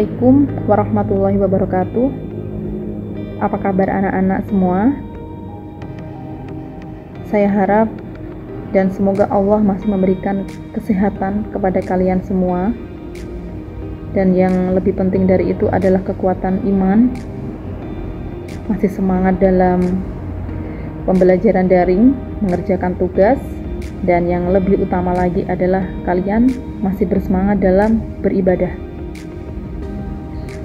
Assalamualaikum warahmatullahi wabarakatuh. Apa kabar anak-anak semua? Saya harap dan semoga Allah masih memberikan kesehatan kepada kalian semua. Dan yang lebih penting dari itu adalah kekuatan iman. Masih semangat dalam pembelajaran daring, mengerjakan tugas, dan yang lebih utama lagi adalah kalian masih bersemangat dalam beribadah.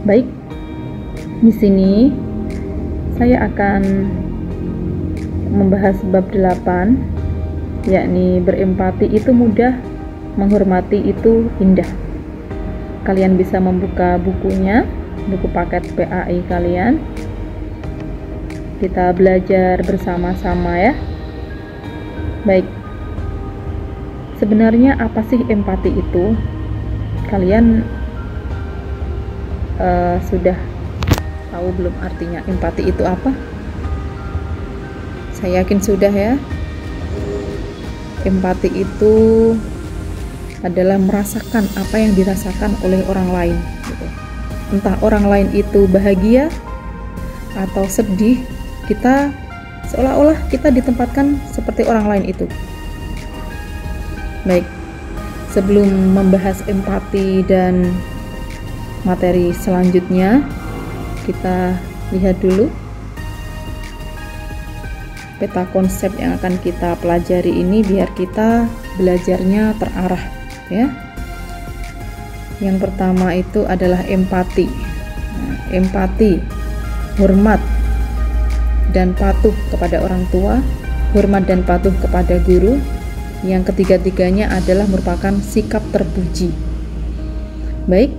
Baik, di sini saya akan membahas bab 8, yakni berempati itu mudah, menghormati itu indah. Kalian bisa membuka bukunya, buku paket PAI kalian. Kita belajar bersama-sama ya. Baik, sebenarnya apa sih empati itu? Kalian sudah tahu belum artinya empati itu apa? Saya yakin sudah ya. Empati itu adalah merasakan apa yang dirasakan oleh orang lain gitu. Entah orang lain itu bahagia atau sedih, kita seolah-olah kita ditempatkan seperti orang lain itu. Baik, sebelum membahas empati dan materi selanjutnya, kita lihat dulu peta konsep yang akan kita pelajari ini biar kita belajarnya terarah ya. Yang pertama itu adalah empati. Empati, hormat dan patuh kepada orang tua, hormat dan patuh kepada guru. Yang ketiga-tiganya adalah merupakan sikap terpuji. Baik,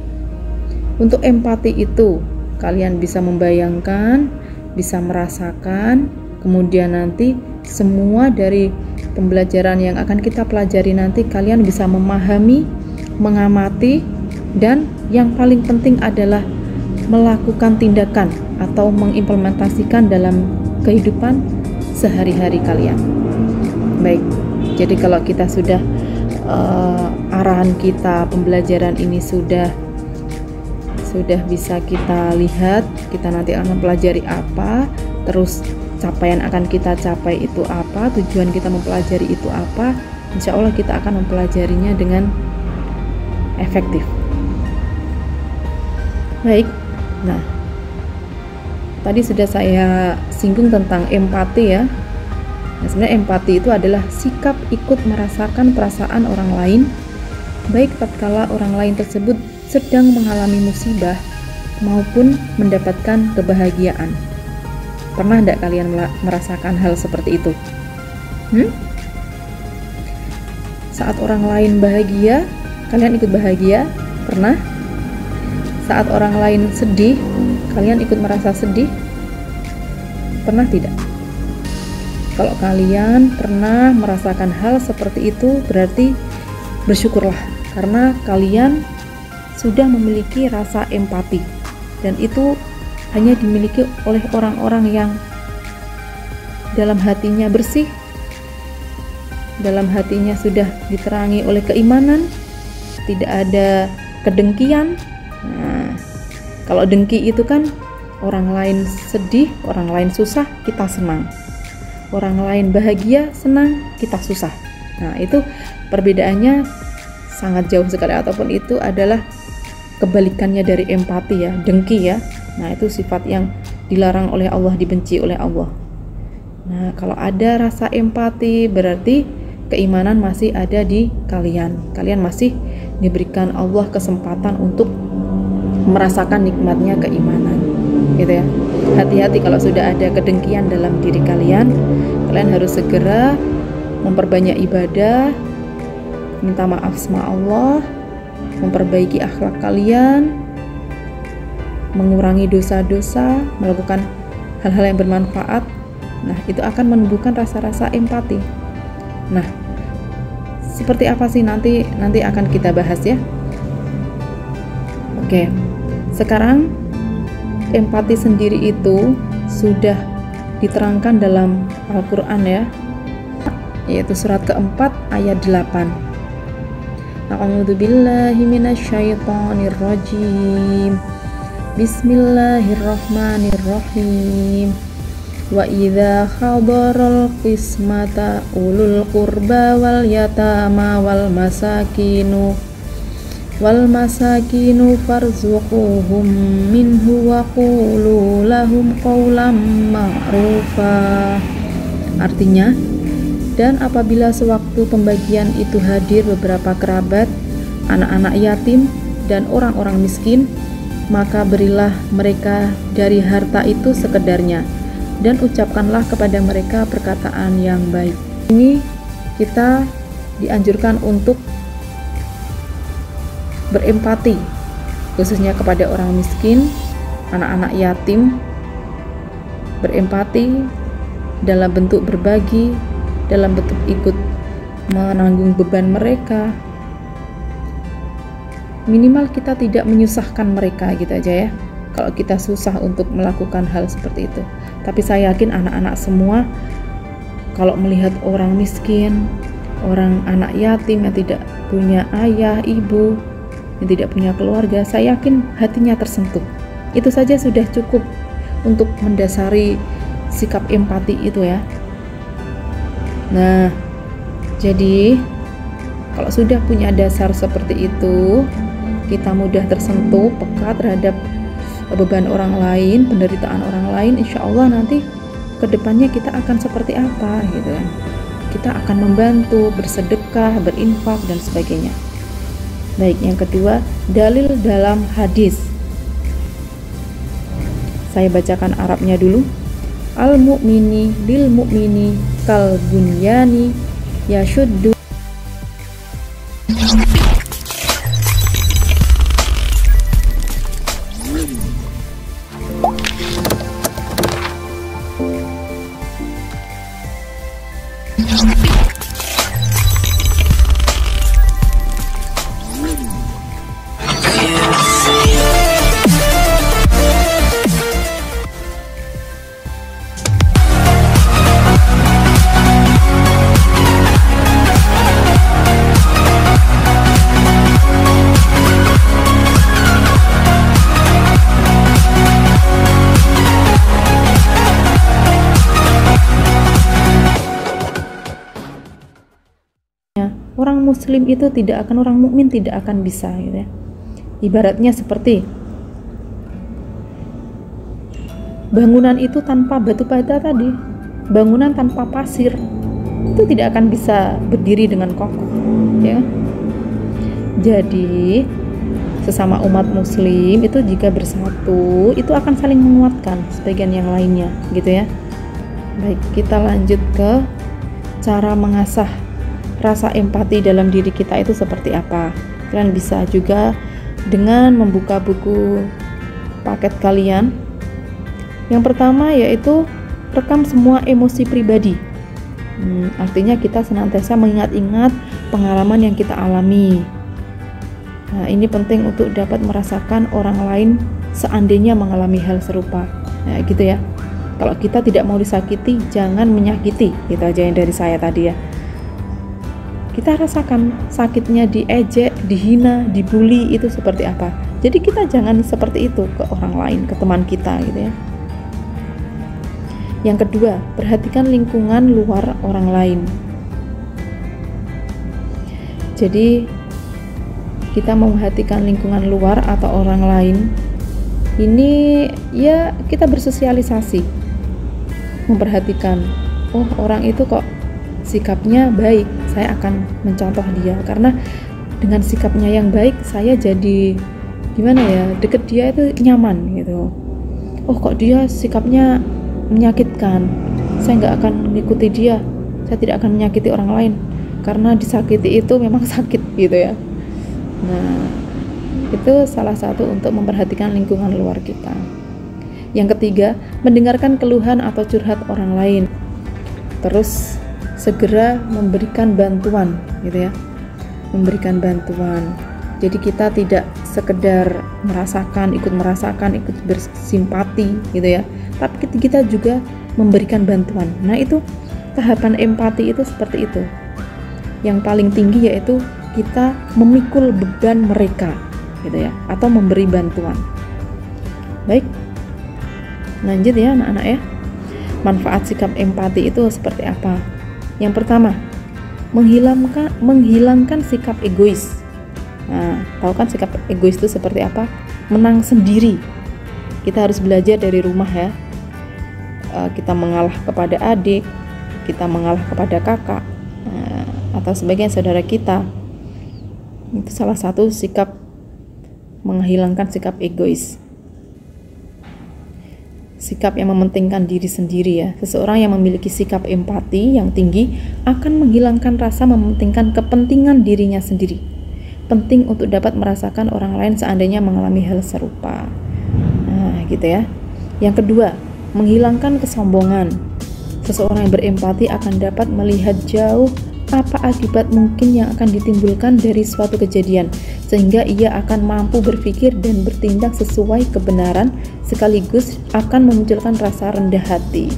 untuk empati itu kalian bisa membayangkan, bisa merasakan, kemudian nanti semua dari pembelajaran yang akan kita pelajari nanti kalian bisa memahami, mengamati, dan yang paling penting adalah melakukan tindakan atau mengimplementasikan dalam kehidupan sehari-hari kalian. Baik, jadi kalau kita sudah arahan kita, pembelajaran ini sudah bisa kita lihat, kita nanti akan mempelajari apa, terus capaian akan kita capai itu apa, tujuan kita mempelajari itu apa, insya Allah kita akan mempelajarinya dengan efektif. Baik, nah tadi sudah saya singgung tentang empati ya. Nah, sebenarnya empati itu adalah sikap ikut merasakan perasaan orang lain, baik tatkala orang lain tersebut sedang mengalami musibah maupun mendapatkan kebahagiaan. Pernah tidak kalian merasakan hal seperti itu? Saat orang lain bahagia, kalian ikut bahagia? Pernah? Saat orang lain sedih, kalian ikut merasa sedih? Pernah tidak? Kalau kalian pernah merasakan hal seperti itu, berarti bersyukurlah karena kalian sudah memiliki rasa empati, dan itu hanya dimiliki oleh orang-orang yang dalam hatinya bersih, dalam hatinya sudah diterangi oleh keimanan, tidak ada kedengkian. Nah, kalau dengki itu kan orang lain sedih, orang lain susah, kita senang. Orang lain bahagia, senang, kita susah. Nah, itu perbedaannya sangat jauh sekali, ataupun itu adalah kebalikannya dari empati ya, dengki ya. Nah, itu sifat yang dilarang oleh Allah, dibenci oleh Allah. Nah, kalau ada rasa empati berarti keimanan masih ada di kalian. Kalian masih diberikan Allah kesempatan untuk merasakan nikmatnya keimanan. Gitu ya. Hati-hati kalau sudah ada kedengkian dalam diri kalian, kalian harus segera memperbanyak ibadah, minta maaf sama Allah, memperbaiki akhlak kalian, mengurangi dosa-dosa, melakukan hal-hal yang bermanfaat. Nah, itu akan menumbuhkan rasa-rasa empati. Nah, seperti apa sih nanti akan kita bahas ya. Oke, sekarang empati sendiri itu sudah diterangkan dalam Al-Quran ya, yaitu surat keempat ayat 8. A'udzu billahi minasyaitonir rajim. Bismillahirrahmanirrahim. Wa idza hadaral qismata ulul qurba wal yatama wal masakinu farzuquhum minhu wa qulu lahum qawlan ma'rufa. Artinya, dan apabila sewaktu pembagian itu hadir beberapa kerabat, anak-anak yatim dan orang-orang miskin, maka berilah mereka dari harta itu sekedarnya, dan ucapkanlah kepada mereka perkataan yang baik. Ini kita dianjurkan untuk berempati, khususnya kepada orang miskin, anak-anak yatim, berempati dalam bentuk berbagi, dalam bentuk ikut menanggung beban mereka. Minimal kita tidak menyusahkan mereka gitu aja ya, kalau kita susah untuk melakukan hal seperti itu. Tapi saya yakin anak-anak semua kalau melihat orang miskin, orang anak yatim yang tidak punya ayah, ibu, yang tidak punya keluarga, saya yakin hatinya tersentuh. Itu saja sudah cukup untuk mendasari sikap empati itu ya. Nah, jadi kalau sudah punya dasar seperti itu, kita mudah tersentuh, peka terhadap beban orang lain, penderitaan orang lain, insya Allah nanti kedepannya kita akan seperti apa gitu kan. Kita akan membantu, bersedekah, berinfak dan sebagainya. Baik, yang kedua, dalil dalam hadis. Saya bacakan Arabnya dulu. Al-mu'mini lil mu'mini kal bunyani yashuddu. Orang muslim itu tidak akan, orang mukmin tidak akan bisa gitu ya. Ibaratnya seperti bangunan itu tanpa batu bata tadi, bangunan tanpa pasir itu tidak akan bisa berdiri dengan kokoh ya. Jadi sesama umat muslim itu jika bersatu itu akan saling menguatkan sebagian yang lainnya gitu ya. Baik, kita lanjut ke cara mengasah rasa empati dalam diri kita itu seperti apa. Kalian bisa juga dengan membuka buku paket kalian. Yang pertama yaitu rekam semua emosi pribadi. Artinya kita senantiasa mengingat-ingat pengalaman yang kita alami. Nah, ini penting untuk dapat merasakan orang lain seandainya mengalami hal serupa. Nah, gitu ya. Kalau kita tidak mau disakiti, jangan menyakiti. Itu aja yang dari saya tadi ya. Kita rasakan sakitnya diejek, dihina, dibully itu seperti apa. Jadi kita jangan seperti itu ke orang lain, ke teman kita gitu ya. Yang kedua, perhatikan lingkungan luar orang lain. Jadi kita memperhatikan lingkungan luar atau orang lain. Ini ya kita bersosialisasi, memperhatikan, oh orang itu kok sikapnya baik, saya akan mencontoh dia karena dengan sikapnya yang baik saya jadi gimana ya, deket dia itu nyaman gitu. Oh kok dia sikapnya menyakitkan, saya nggak akan mengikuti dia, saya tidak akan menyakiti orang lain karena disakiti itu memang sakit gitu ya. Nah, itu salah satu untuk memperhatikan lingkungan luar kita. Yang ketiga, mendengarkan keluhan atau curhat orang lain, terus segera memberikan bantuan gitu ya, memberikan bantuan. Jadi kita tidak sekedar merasakan, ikut bersimpati gitu ya, tapi kita juga memberikan bantuan. Nah itu tahapan empati itu seperti itu. Yang paling tinggi yaitu kita memikul beban mereka gitu ya, atau memberi bantuan. Baik, lanjut ya anak-anak ya. Manfaat sikap empati itu seperti apa? Yang pertama, menghilangkan sikap egois. Nah, tahu kan sikap egois itu seperti apa? Menang sendiri. Kita harus belajar dari rumah ya. Kita mengalah kepada adik, kita mengalah kepada kakak, atau sebagian saudara kita. Itu salah satu sikap menghilangkan sikap egois. Sikap yang mementingkan diri sendiri ya. Seseorang yang memiliki sikap empati yang tinggi akan menghilangkan rasa mementingkan kepentingan dirinya sendiri. Penting untuk dapat merasakan orang lain seandainya mengalami hal serupa. Nah, gitu ya. Yang kedua, menghilangkan kesombongan. Seseorang yang berempati akan dapat melihat jauh apa akibat mungkin yang akan ditimbulkan dari suatu kejadian, sehingga ia akan mampu berpikir dan bertindak sesuai kebenaran, sekaligus akan memunculkan rasa rendah hati.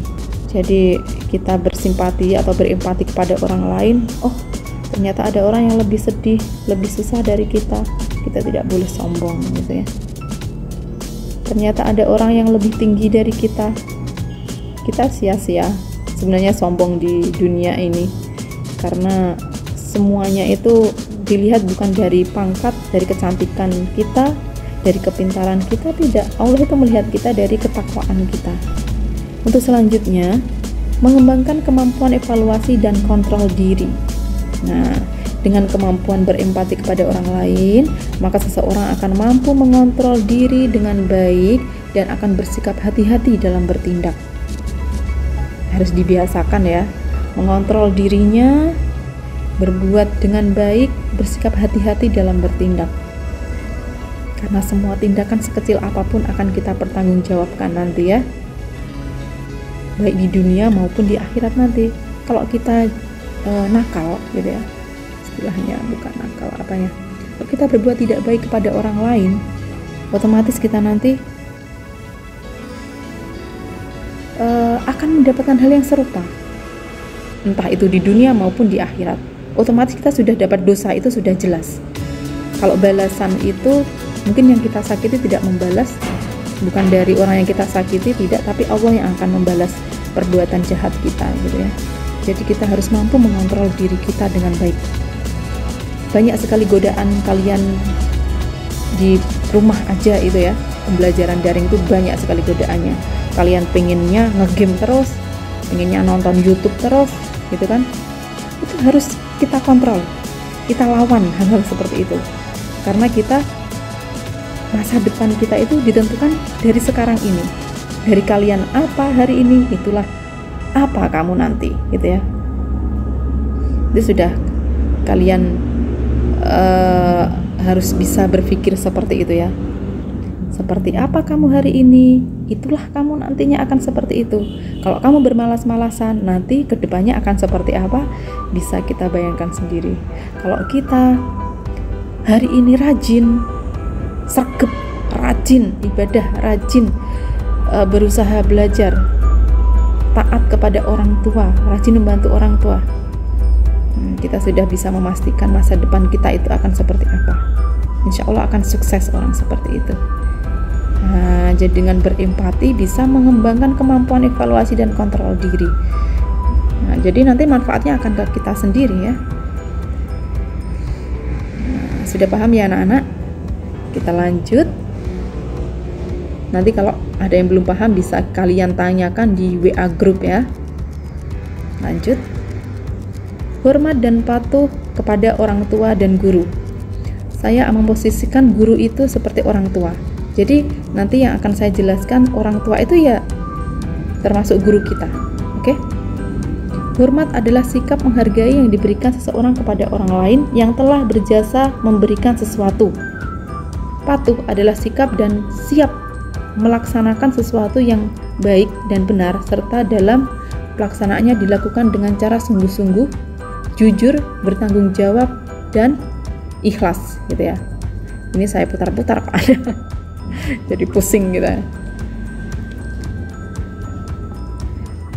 Jadi kita bersimpati atau berempati kepada orang lain, oh ternyata ada orang yang lebih sedih, lebih susah dari kita tidak boleh sombong gitu ya. Ternyata ada orang yang lebih tinggi dari kita sia-sia sebenarnya sombong di dunia ini, karena semuanya itu dilihat bukan dari pangkat, dari kecantikan kita, dari kepintaran kita, tidak. Allah itu melihat kita dari ketakwaan kita. Untuk selanjutnya, mengembangkan kemampuan evaluasi dan kontrol diri. Nah, dengan kemampuan berempati kepada orang lain, maka seseorang akan mampu mengontrol diri dengan baik dan akan bersikap hati-hati dalam bertindak. Harus dibiasakan ya, mengontrol dirinya, berbuat dengan baik, bersikap hati-hati dalam bertindak. Karena semua tindakan sekecil apapun akan kita pertanggungjawabkan nanti ya, baik di dunia maupun di akhirat nanti. Kalau kita nakal gitu ya, istilahnya bukan nakal, apanya, kalau kita berbuat tidak baik kepada orang lain, otomatis kita nanti akan mendapatkan hal yang serupa, entah itu di dunia maupun di akhirat. Otomatis kita sudah dapat dosa, itu sudah jelas. Kalau balasan itu mungkin yang kita sakiti tidak membalas, bukan dari orang yang kita sakiti, tidak, tapi Allah yang akan membalas perbuatan jahat kita gitu ya. Jadi kita harus mampu mengontrol diri kita dengan baik. Banyak sekali godaan kalian di rumah aja itu ya, pembelajaran daring itu banyak sekali godaannya. Kalian pengennya ngegame terus, pengennya nonton YouTube terus gitu kan, itu harus kita kontrol, kita lawan hal-hal seperti itu, karena kita, masa depan kita itu ditentukan dari sekarang ini. Dari kalian apa hari ini, itulah apa kamu nanti gitu ya. Itu sudah kalian harus bisa berpikir seperti itu ya. Seperti apa kamu hari ini, itulah kamu nantinya akan seperti itu. Kalau kamu bermalas-malasan, nanti kedepannya akan seperti apa, bisa kita bayangkan sendiri. Kalau kita hari ini rajin, sregep, rajin ibadah, rajin berusaha belajar, taat kepada orang tua, rajin membantu orang tua, kita sudah bisa memastikan masa depan kita itu akan seperti apa. Insya Allah akan sukses orang seperti itu. Nah, jadi dengan berempati bisa mengembangkan kemampuan evaluasi dan kontrol diri. Nah, jadi nanti manfaatnya akan ke kita sendiri ya. Nah, sudah paham ya anak-anak? Kita lanjut. Nanti kalau ada yang belum paham bisa kalian tanyakan di WA group ya. Lanjut. Hormat dan patuh kepada orang tua dan guru. Saya memposisikan guru itu seperti orang tua. Jadi nanti yang akan saya jelaskan, orang tua itu ya termasuk guru kita. Oke? Hormat adalah sikap menghargai yang diberikan seseorang kepada orang lain yang telah berjasa memberikan sesuatu. Patuh adalah sikap dan siap melaksanakan sesuatu yang baik dan benar, serta dalam pelaksanaannya dilakukan dengan cara sungguh-sungguh, jujur, bertanggung jawab, dan ikhlas gitu ya. Ini saya putar-putar Pak. Jadi pusing gitu ya.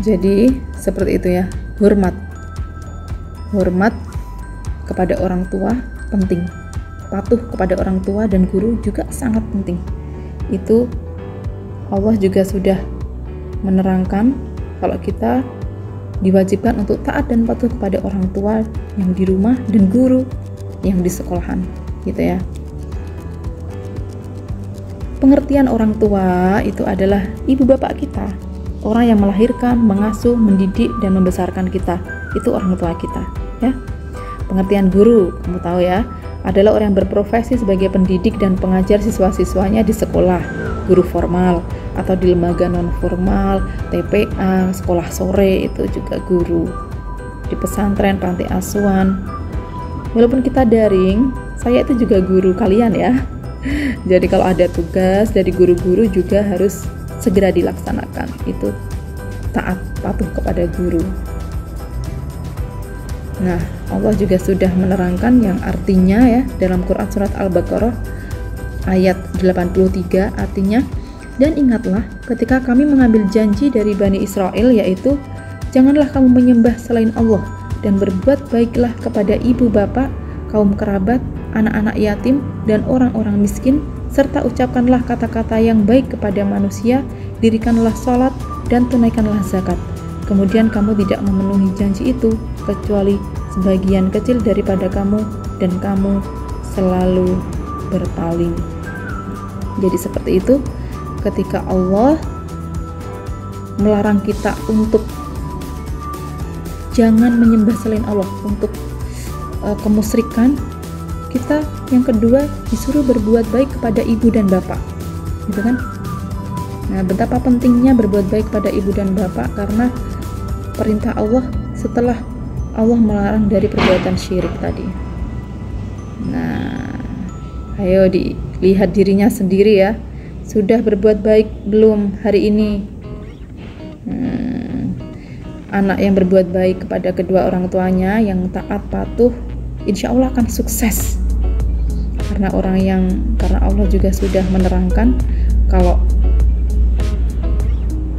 Jadi seperti itu ya. Hormat kepada orang tua penting. Patuh kepada orang tua dan guru juga sangat penting. Itu Allah juga sudah menerangkan kalau kita diwajibkan untuk taat dan patuh kepada orang tua yang di rumah dan guru yang di sekolahan, gitu ya. Pengertian orang tua itu adalah ibu bapak kita, orang yang melahirkan, mengasuh, mendidik, dan membesarkan kita. Itu orang tua kita, ya. Pengertian guru, kamu tahu ya, adalah orang yang berprofesi sebagai pendidik dan pengajar siswa-siswanya di sekolah, guru formal, atau di lembaga non-formal, TPA, sekolah sore, itu juga guru. Di pesantren, panti asuhan. Walaupun kita daring, saya itu juga guru kalian ya. Jadi kalau ada tugas dari guru-guru juga harus segera dilaksanakan. Itu taat, patuh kepada guru. Nah, Allah juga sudah menerangkan yang artinya ya dalam Quran surat Al-Baqarah ayat 83, artinya, dan ingatlah ketika kami mengambil janji dari Bani Israel, yaitu janganlah kamu menyembah selain Allah dan berbuat baiklah kepada ibu bapak, kaum kerabat, anak-anak yatim, dan orang-orang miskin, serta ucapkanlah kata-kata yang baik kepada manusia, dirikanlah sholat, dan tunaikanlah zakat. Kemudian kamu tidak memenuhi janji itu, kecuali sebagian kecil daripada kamu, dan kamu selalu berpaling. Jadi seperti itu, ketika Allah melarang kita untuk jangan menyembah selain Allah, untuk kemusyrikan, kita yang kedua disuruh berbuat baik kepada ibu dan bapak, gitu kan? Nah, betapa pentingnya berbuat baik pada ibu dan bapak, karena perintah Allah setelah Allah melarang dari perbuatan syirik tadi. Nah, ayo dilihat dirinya sendiri ya, sudah berbuat baik belum hari ini? Anak yang berbuat baik kepada kedua orang tuanya, yang taat patuh, insya Allah akan sukses. Karena Allah juga sudah menerangkan kalau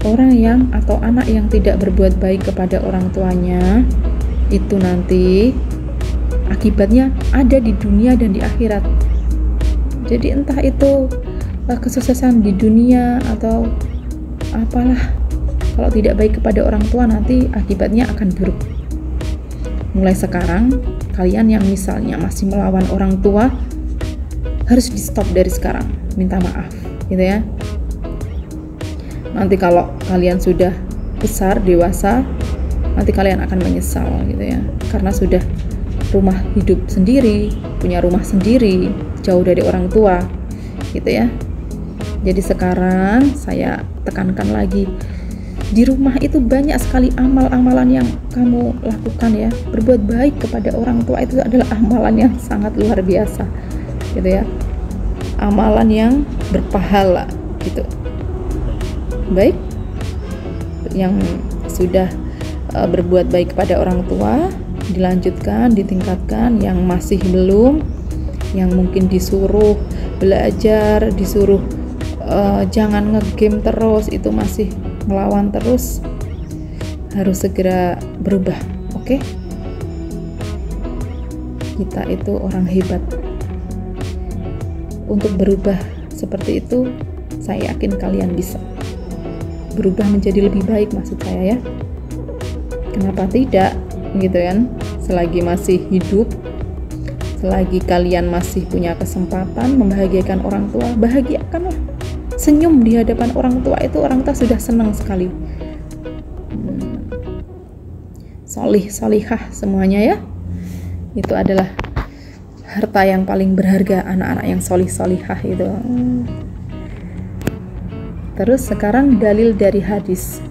orang yang atau anak yang tidak berbuat baik kepada orang tuanya itu nanti akibatnya ada di dunia dan di akhirat. Jadi entah itu kesuksesan di dunia atau apalah, kalau tidak baik kepada orang tua nanti akibatnya akan buruk. Mulai sekarang kalian yang misalnya masih melawan orang tua harus di stop dari sekarang, minta maaf, gitu ya. Nanti kalau kalian sudah besar, dewasa, nanti kalian akan menyesal, gitu ya, karena sudah rumah hidup sendiri, punya rumah sendiri, jauh dari orang tua, gitu ya. Jadi sekarang saya tekankan lagi, di rumah itu banyak sekali amal-amalan yang kamu lakukan ya. Berbuat baik kepada orang tua itu adalah amalan yang sangat luar biasa, gitu ya, amalan yang berpahala, gitu. Baik, yang sudah berbuat baik kepada orang tua dilanjutkan, ditingkatkan. Yang masih belum, yang mungkin disuruh belajar, disuruh jangan ngegame terus, itu masih melawan terus, harus segera berubah. Oke? Kita itu orang hebat. Untuk berubah seperti itu, saya yakin kalian bisa berubah menjadi lebih baik, maksud saya ya. Kenapa tidak, gitu kan? Selagi masih hidup, selagi kalian masih punya kesempatan membahagiakan orang tua, bahagiakanlah. Senyum di hadapan orang tua itu orang tua sudah senang sekali. Solih, solihah semuanya ya. Itu adalah harta yang paling berharga, anak-anak yang solih, solihah itu. Terus sekarang dalil dari hadis.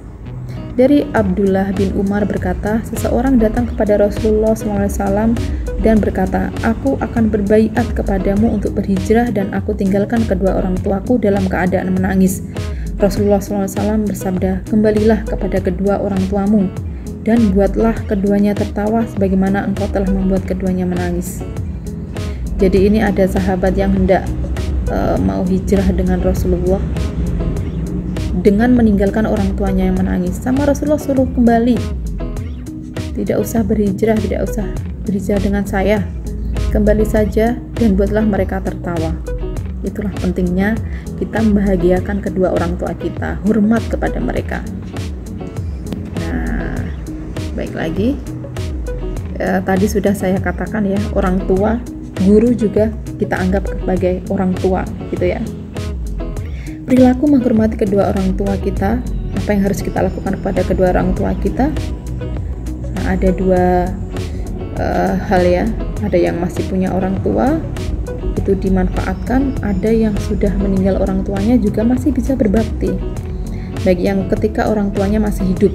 Dari Abdullah bin Umar berkata, seseorang datang kepada Rasulullah SAW dan berkata, aku akan berbaiat kepadamu untuk berhijrah dan aku tinggalkan kedua orang tuaku dalam keadaan menangis. Rasulullah SAW bersabda, kembalilah kepada kedua orang tuamu dan buatlah keduanya tertawa sebagaimana engkau telah membuat keduanya menangis. Jadi ini ada sahabat yang hendak mau hijrah dengan Rasulullah dengan meninggalkan orang tuanya yang menangis. Sama Rasulullah suruh kembali, tidak usah berhijrah, tidak usah berhijrah dengan saya, kembali saja dan buatlah mereka tertawa. Itulah pentingnya kita membahagiakan kedua orang tua kita, hormat kepada mereka. Nah, baik lagi, tadi sudah saya katakan ya, orang tua, guru juga kita anggap sebagai orang tua gitu ya. Perilaku menghormati kedua orang tua kita, apa yang harus kita lakukan kepada kedua orang tua kita? Nah, ada dua hal ya. Ada yang masih punya orang tua, itu dimanfaatkan. Ada yang sudah meninggal orang tuanya juga masih bisa berbakti. Bagi yang ketika orang tuanya masih hidup,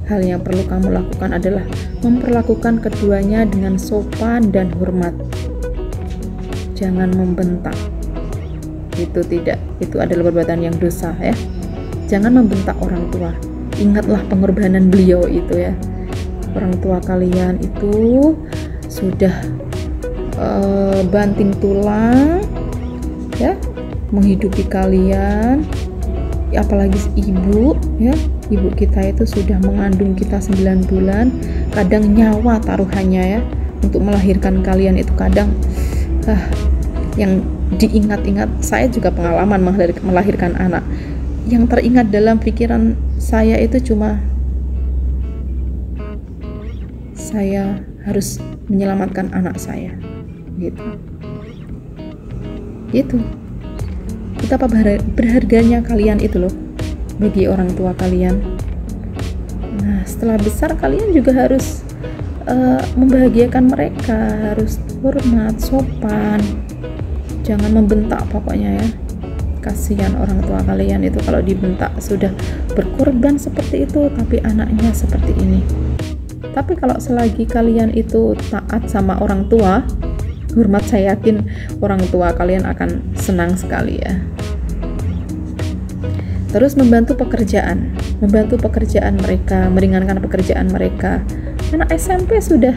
hal yang perlu kamu lakukan adalah memperlakukan keduanya dengan sopan dan hormat. Jangan membentak. Itu tidak, itu adalah perbuatan yang dosa ya. Jangan membentak orang tua. Ingatlah pengorbanan beliau itu ya. Orang tua kalian itu sudah banting tulang ya, menghidupi kalian, apalagi ibu ya. Ibu kita itu sudah mengandung kita 9 bulan, kadang nyawa taruhannya ya untuk melahirkan kalian. Itu kadang yang diingat-ingat, saya juga pengalaman melahirkan anak. Yang teringat dalam pikiran saya itu cuma saya harus menyelamatkan anak saya gitu. Betapa berharganya kalian itu loh bagi orang tua kalian. Nah, setelah besar kalian juga harus membahagiakan mereka, harus hormat, sopan, jangan membentak pokoknya ya. Kasihan orang tua kalian itu kalau dibentak, sudah berkorban seperti itu tapi anaknya seperti ini. Tapi kalau selagi kalian itu taat sama orang tua, hormat, saya yakin orang tua kalian akan senang sekali ya. Terus membantu pekerjaan mereka, meringankan pekerjaan mereka. Anak SMP sudah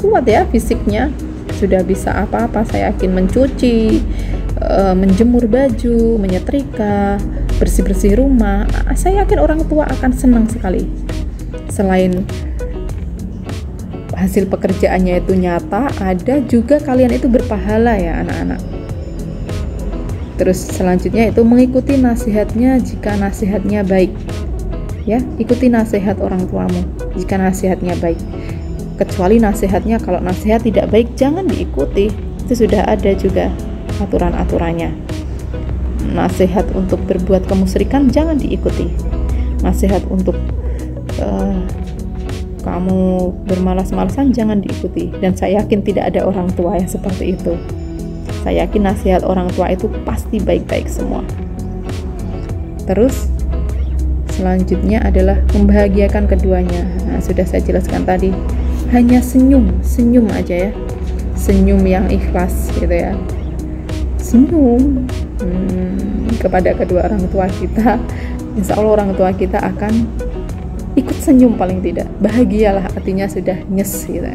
kuat ya fisiknya, sudah bisa apa-apa, saya yakin mencuci, menjemur baju, menyetrika, bersih-bersih rumah. Saya yakin orang tua akan senang sekali. Selain hasil pekerjaannya itu nyata, ada juga kalian itu berpahala ya anak-anak. Terus selanjutnya itu mengikuti nasihatnya jika nasihatnya baik ya. Ikuti nasihat orang tuamu jika nasihatnya baik, kecuali nasihatnya, kalau nasihat tidak baik jangan diikuti. Itu sudah ada juga aturan-aturannya. Nasihat untuk berbuat kemusyrikan jangan diikuti. Nasihat untuk kamu bermalas-malasan jangan diikuti. Dan saya yakin tidak ada orang tua yang seperti itu. Saya yakin nasihat orang tua itu pasti baik-baik semua. Terus selanjutnya adalah membahagiakan keduanya. Nah, sudah saya jelaskan tadi, hanya senyum aja ya, senyum yang ikhlas gitu ya, senyum kepada kedua orang tua kita. Insya Allah orang tua kita akan ikut senyum, paling tidak bahagialah, artinya sudah nyes gitu.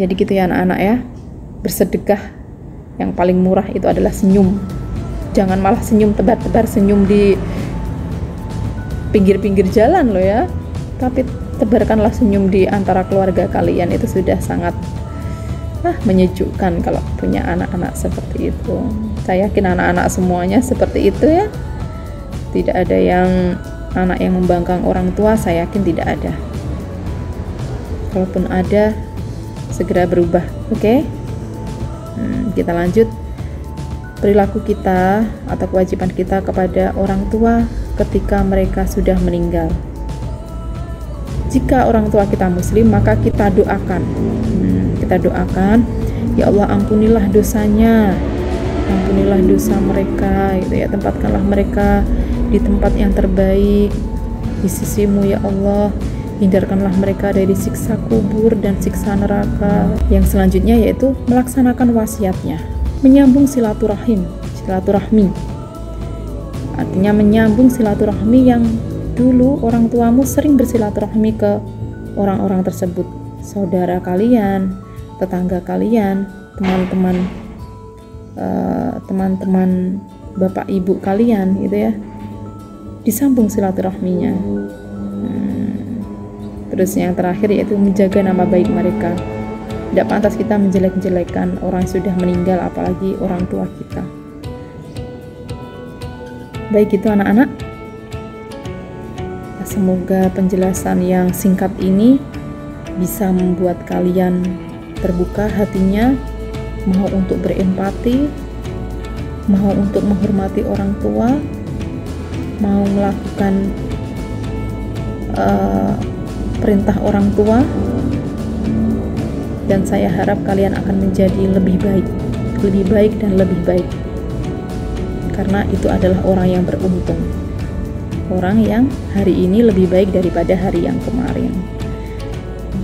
Jadi gitu ya anak-anak ya, bersedekah yang paling murah itu adalah senyum. Jangan malah senyum tebar-tebar, senyum di pinggir-pinggir jalan loh ya, tapi tebarkanlah senyum di antara keluarga kalian. Itu sudah sangat menyejukkan kalau punya anak-anak seperti itu. Saya yakin anak-anak semuanya seperti itu ya. Tidak ada yang anak yang membangkang orang tua, saya yakin tidak ada. Kalaupun ada, segera berubah. Oke? Kita lanjut. Perilaku kita atau kewajiban kita kepada orang tua ketika mereka sudah meninggal. Jika orang tua kita muslim, maka kita doakan. Kita doakan, ya Allah ampunilah dosanya, ampunilah dosa mereka gitu ya. Tempatkanlah mereka di tempat yang terbaik di sisimu ya Allah. Hindarkanlah mereka dari siksa kubur dan siksa neraka. Yang selanjutnya yaitu melaksanakan wasiatnya, menyambung silaturahmi. Artinya menyambung silaturahmi yang dulu orang tuamu sering bersilaturahmi ke orang-orang tersebut, saudara kalian, tetangga kalian, teman-teman bapak ibu kalian gitu ya. Disambung silaturahminya. Terus yang terakhir yaitu menjaga nama baik mereka. Tidak pantas kita menjelek-jelekan orang yang sudah meninggal, apalagi orang tua kita. Baik itu anak-anak, semoga penjelasan yang singkat ini bisa membuat kalian terbuka hatinya, mau untuk berempati, mau untuk menghormati orang tua, mau melakukan perintah orang tua, dan saya harap kalian akan menjadi lebih baik dan lebih baik, karena itu adalah orang yang beruntung, orang yang hari ini lebih baik daripada hari yang kemarin.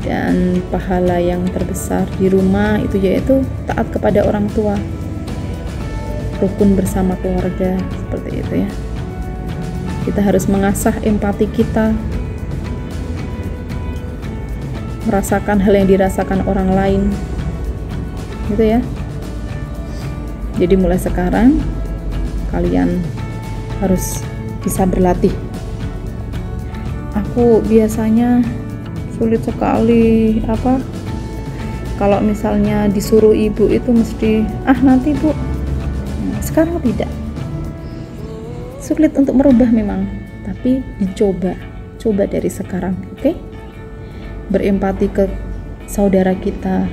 Dan pahala yang terbesar di rumah itu yaitu taat kepada orang tua, rukun bersama keluarga, seperti itu ya. Kita harus mengasah empati kita, merasakan hal yang dirasakan orang lain, gitu ya. Jadi mulai sekarang kalian harus bisa berlatih. Aku biasanya sulit sekali kalau misalnya disuruh ibu itu mesti nanti bu. Sekarang tidak, sulit untuk merubah memang, tapi coba dari sekarang, oke? Berempati ke saudara kita.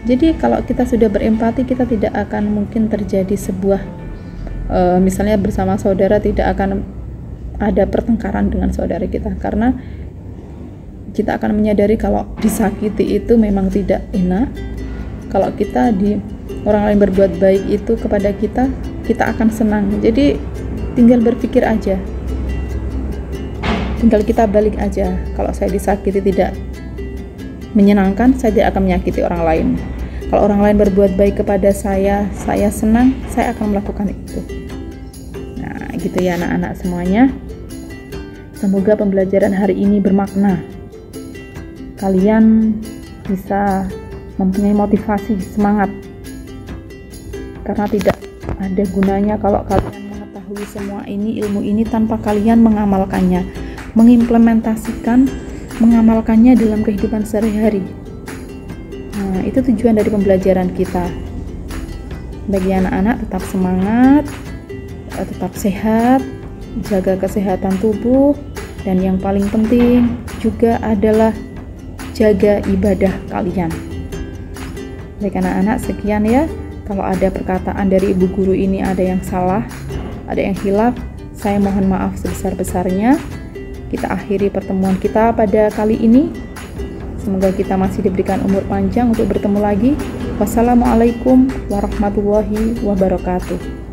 Jadi kalau kita sudah berempati, kita tidak akan mungkin terjadi sebuah misalnya bersama saudara, tidak akan ada pertengkaran dengan saudara kita, karena kita akan menyadari kalau disakiti itu memang tidak enak. Kalau kita orang lain berbuat baik itu kepada kita, kita akan senang. Jadi tinggal berpikir aja, tinggal kita balik aja. Kalau saya disakiti tidak menyenangkan, saya tidak akan menyakiti orang lain. Kalau orang lain berbuat baik kepada saya senang, saya akan melakukan itu. Nah, gitu ya anak-anak semuanya. Semoga pembelajaran hari ini bermakna. Kalian bisa mempunyai motivasi, semangat. Karena tidak ada gunanya kalau kalian mengetahui semua ini, ilmu ini, tanpa kalian mengamalkannya, mengamalkannya dalam kehidupan sehari-hari. Nah, itu tujuan dari pembelajaran kita. Bagi anak-anak, tetap semangat, tetap sehat, jaga kesehatan tubuh, dan yang paling penting juga adalah jaga ibadah kalian. Baik anak-anak, sekian ya. Kalau ada perkataan dari ibu guru ini ada yang salah, ada yang hilaf, saya mohon maaf sebesar-besarnya. Kita akhiri pertemuan kita pada kali ini. Semoga kita masih diberikan umur panjang untuk bertemu lagi. Wassalamualaikum warahmatullahi wabarakatuh.